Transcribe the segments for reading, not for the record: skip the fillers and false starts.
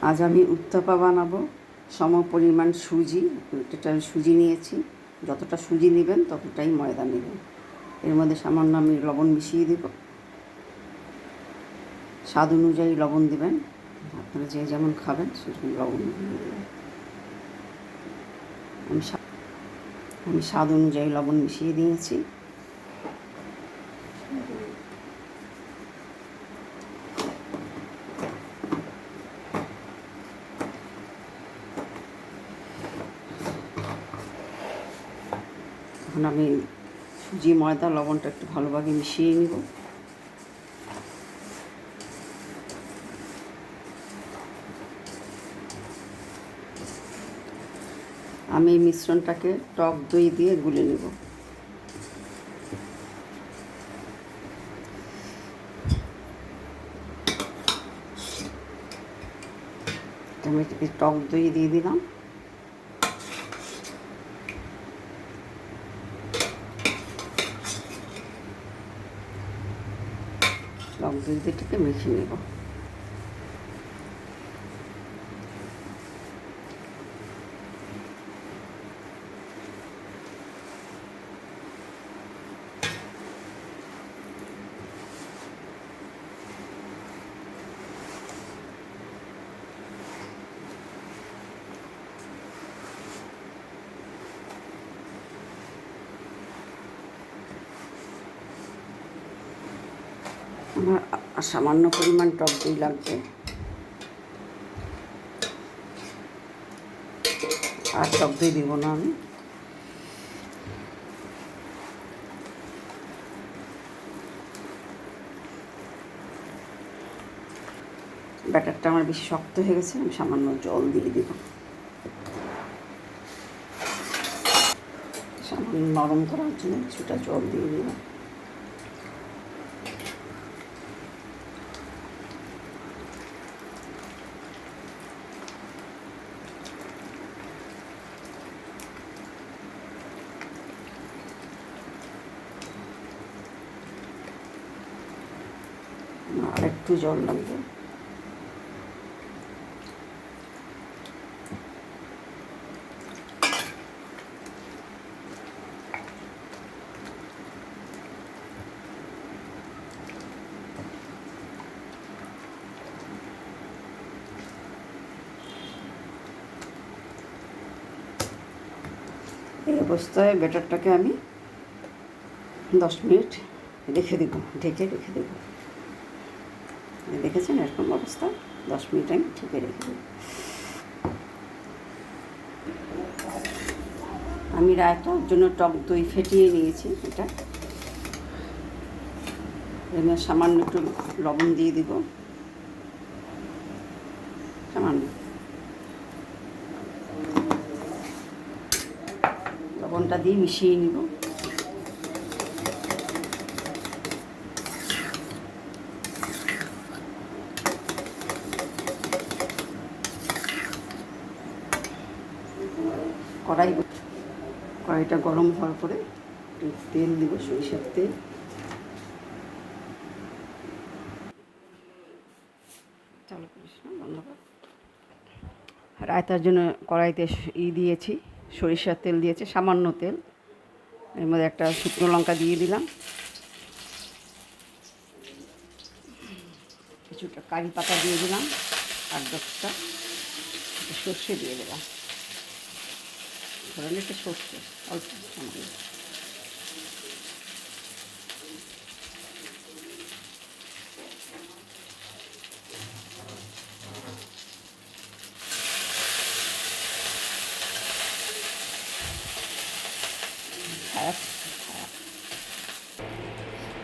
আজ আমি উত্তাপা বানাবো। সম পরিমাণ সুজি, এটা সুজি নিয়েছি। যতটা সুজি নেবেন ততটাই ময়দা নেবেন। এর মধ্যে সামান্য আমি লবণ মিশিয়ে দেব। স্বাদ অনুযায়ী লবণ দেবেন, আপনারা যে যেমন খাবেন সেরকম লবণ দিয়ে দেবেন। আমি স্বাদ অনুযায়ী লবণ মিশিয়ে দিয়েছি। এখন আমি সুজি, ময়দা, লবণটা একটু ভালোভাবে মিশিয়ে নিব। আমি এই মিশ্রণটাকে টক দই দিয়ে গুলে নেব। আমি টক দই দিয়ে দিলাম। টক দই দিয়ে এটাকে মেখে নেব। আমার সামান্য পরিমাণ টক দই লাগবে, আর টক দই দেবো না আমি। ব্যাটারটা আমার বেশি শক্ত হয়ে গেছে, আমি সামান্য জল দিয়ে দেব। সামান্য নরম করার জন্য কিছুটা জল দিয়ে দিলাম। আর একটু জল লাগবে। এই অবস্থায় ব্যাটারটাকে আমি 10 মিনিট রেখে দেবো, ঢেকে রেখে দেবো। দেখেছেন এরকম অবস্থা, 10 মিনিট আমি ঢেকে রেখে দেবো। আমি রায়তার জন্য টক দই ফেটিয়ে নিয়েছি। এটা এখানে সামান্য একটু লবণ দিয়ে দিব, সামান্য লবণটা দিয়ে মিশিয়ে নিব। কড়াইটা গরম হওয়ার পরে একটু তেল দিব, সরিষার তেল। চালু করিস না, বন্ধ কর। রায়তার জন্য কড়াইতে দিয়েছি, সরিষার তেল দিয়েছি, সামান্য তেল। এর মধ্যে একটা শুকনো লঙ্কা দিয়ে দিলাম, কিছুটা কারি পাতা দিয়ে দিলাম, 8-10টা সর্ষে দিয়ে দিলাম। ধরেন একটা সর্ষে অল্প সামান্য।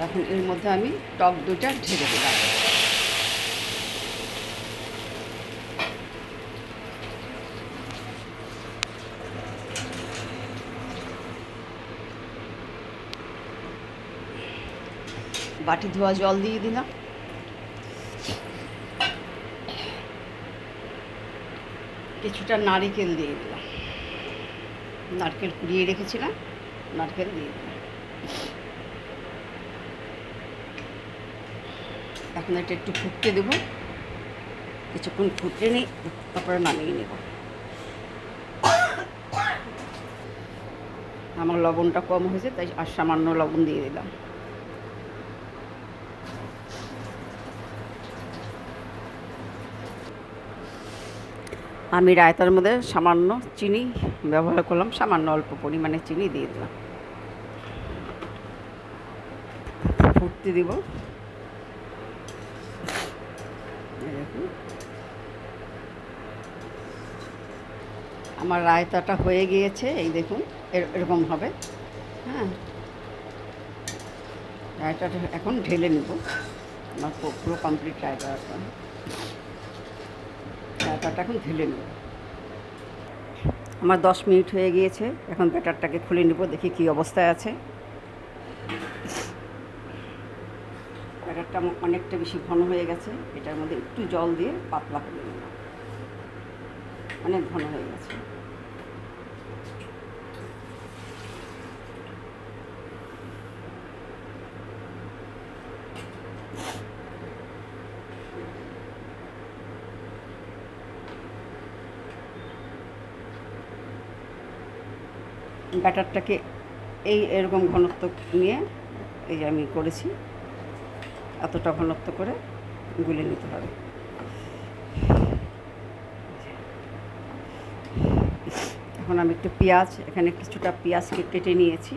এখন এর মধ্যে আমি টক দইটা ঢেলে দিলাম। বাটি ধোয়া জল দিয়ে দিলাম। কিছুটা নারকেল দিয়ে দিলাম, নারকেল কুড়িয়ে রেখেছিলাম, নারকেল দিয়ে দিলাম। এটা একটু ফুটতে দেবো, কিছুক্ষণ ফুটে নিই, তারপরে নামিয়ে নেব। আমার লবণটা কম হয়েছে, তাই আর সামান্য লবণ দিয়ে দিলাম। আমি রায়তার মধ্যে সামান্য চিনি ব্যবহার করলাম, সামান্য অল্প পরিমাণে চিনি দিয়ে দিলাম। ফুটতে দিব। দেখুন আমার রায়তাটা হয়ে গিয়েছে, এই দেখুন এরকম হবে। হ্যাঁ, রায়তাটা এখন ঢেলে নেব। আমার পুরো কমপ্লিট রায়তাটা এখন ঢেলে নেব। আমার 10 মিনিট হয়ে গিয়েছে, এখন ব্যাটারটাকে খুলে নেব, দেখি কী অবস্থায় আছে। ব্যাটারটা অনেকটা বেশি ঘন হয়ে গেছে, এটার মধ্যে একটু জল দিয়ে পাতলা করে নেব। অনেক ঘন হয়ে গেছে। ব্যাটারটাকে এরকম ঘনত্ব নিয়ে, এই যে আমি করেছি, এতটা ঘনত্ব করে গুলে নিতে হবে। এখন আমি একটু পেঁয়াজ, এখানে কিছুটা পেঁয়াজকে কেটে নিয়েছি।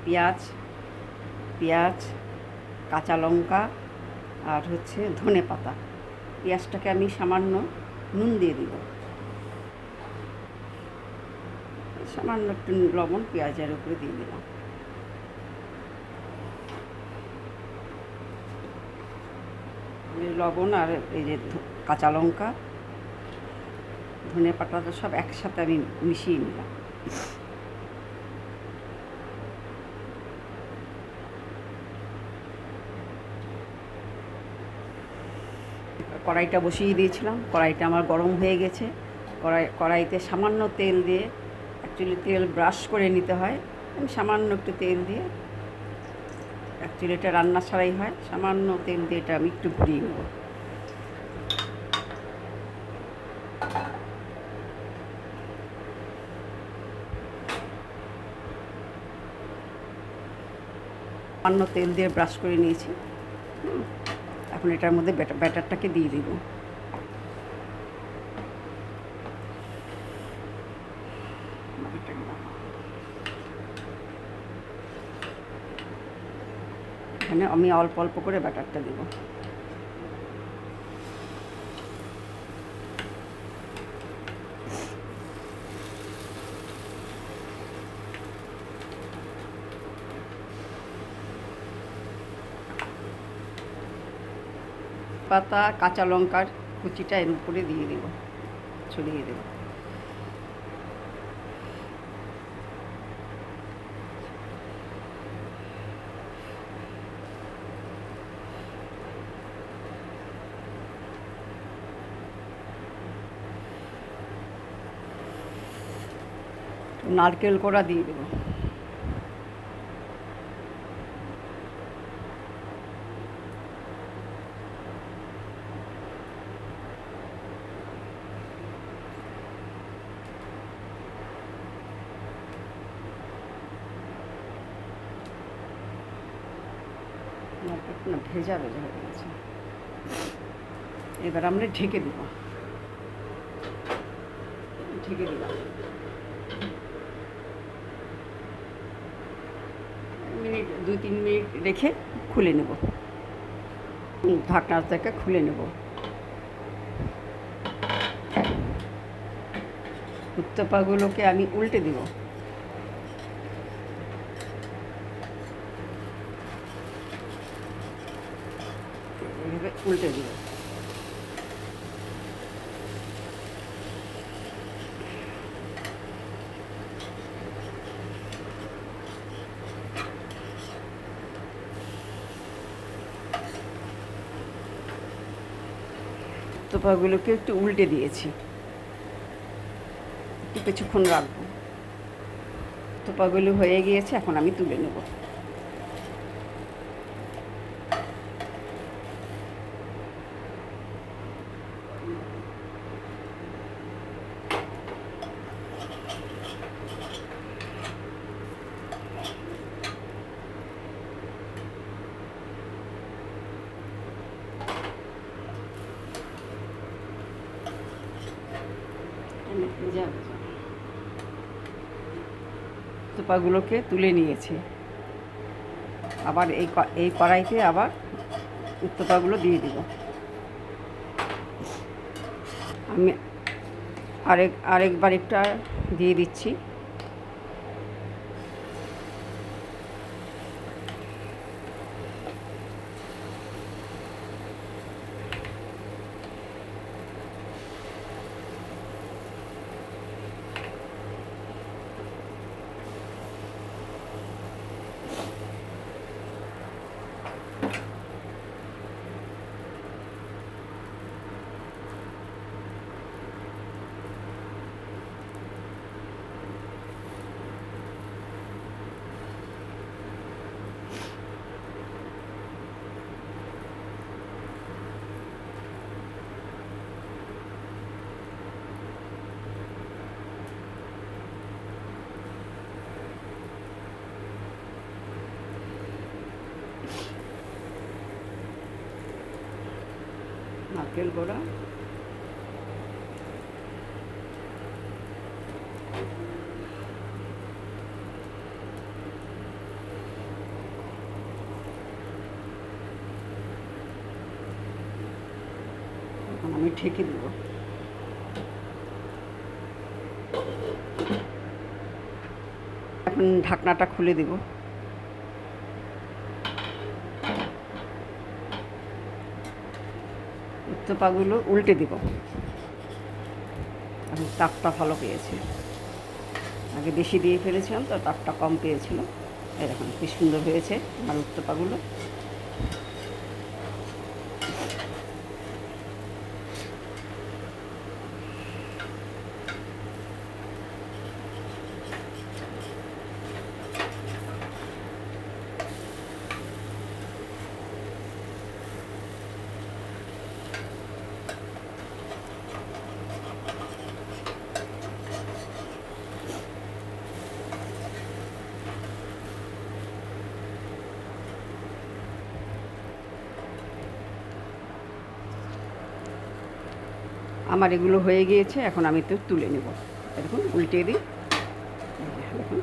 পেঁয়াজ, কাঁচা লঙ্কা আর হচ্ছে ধনে পাতা। পেঁয়াজটাকে আমি সামান্য নুন দিয়ে দিব, সামান্য একটু লবণ পেঁয়াজের উপরে দিয়ে দিলাম। লবণ আর এই যে কাঁচা লঙ্কা, ধনে পাতাটা সব একসাথে আমি মিশিয়ে নিলাম। কড়াইটা বসিয়ে দিয়েছিলাম, কড়াইটা আমার গরম হয়ে গেছে। কড়াইতে সামান্য তেল দিয়ে, অ্যাকচুয়ালি তেল ব্রাশ করে নিতে হয়, আমি সামান্য একটু তেল দিয়ে, অ্যাকচুয়ালি এটা রান্না ছাড়াই হয়, সামান্য তেল দিয়ে এটা আমি একটু ঘুরিয়ে নেব। সামান্য তেল দিয়ে ব্রাশ করে নিয়েছি। এখন এটার মধ্যে ব্যাটারটাকে দিয়ে দিব। এখানে আমি অল্প অল্প করে ব্যাটারটা দিব। পাতা, কাঁচা লঙ্কার কুচিটা এর উপরে দিয়ে দেব, ছড়িয়ে দেব। নারকেল কোড়া দিয়ে দেব। নারকেলটা ভেজা ভেজা হয়ে গেছে, এবার আমরা ঢেকে দেব। ঢেকে দিলাম, মিনিট 2-3 মিনিট রেখে খুলে নেব। ঢাকনা থেকে খুলে নেব। উত্তপাগুলোকে আমি উল্টে দিব। এইভাবে উল্টে দিব। উত্তপাগুলোকে একটু উল্টে দিয়েছি, একটু কিছুক্ষণ রাখবো। উত্তপাগুলো হয়ে গিয়েছে, এখন আমি তুলে নেব। উত্তপাগুলোকে তুলে নিয়েছি, আবার এই কড়াইতে আবার উত্তপাগুলো দিয়ে দিব। আমি আরেকবার একটা দিয়ে দিচ্ছি। নারকেল গোড়া, এখন আমি ঢেকে দেব। এখন ঢাকনাটা খুলে দেব। উত্তপাগুলো উল্টে দেব। এখন তাপটা ভালো পেয়েছে, আগে বেশি দিয়ে ফেলেছিলাম তো তাপটা কম পেয়েছিল। এরকম কি সুন্দর হয়েছে আমার উত্তপাগুলো। আমার এগুলো হয়ে গিয়েছে, এখন আমি তো তুলে নেব। দেখুন উল্টে দিই, দেখুন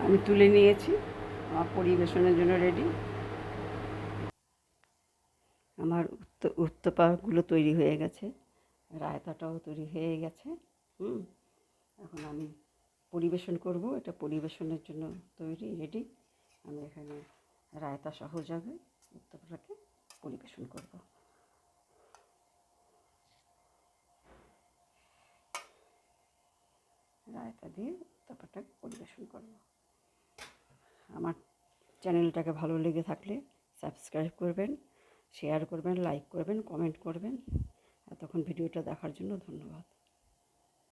আমি তুলে নিয়েছি, আমার পরিবেশনের জন্য রেডি। আমার উত্তপাগুলো তৈরি হয়ে গেছে, রায়তাটাও তৈরি হয়ে গেছে। এখন আমি পরিবেশন করব, এটা পরিবেশনের জন্য তৈরি রেডি। আমি এখানে রায়তা সহজভাবে উত্তপাটাকে পরিবেশন করব। রায়তা দিয়ে উত্তপাটাকে পরিবেশন করব। আমার চ্যানেলটাকে ভালো লেগে থাকলে সাবস্ক্রাইব করবেন, শেয়ার করবেন, লাইক করবেন, কমেন্ট করবেন। এতক্ষণ ভিডিওটা দেখার জন্য ধন্যবাদ।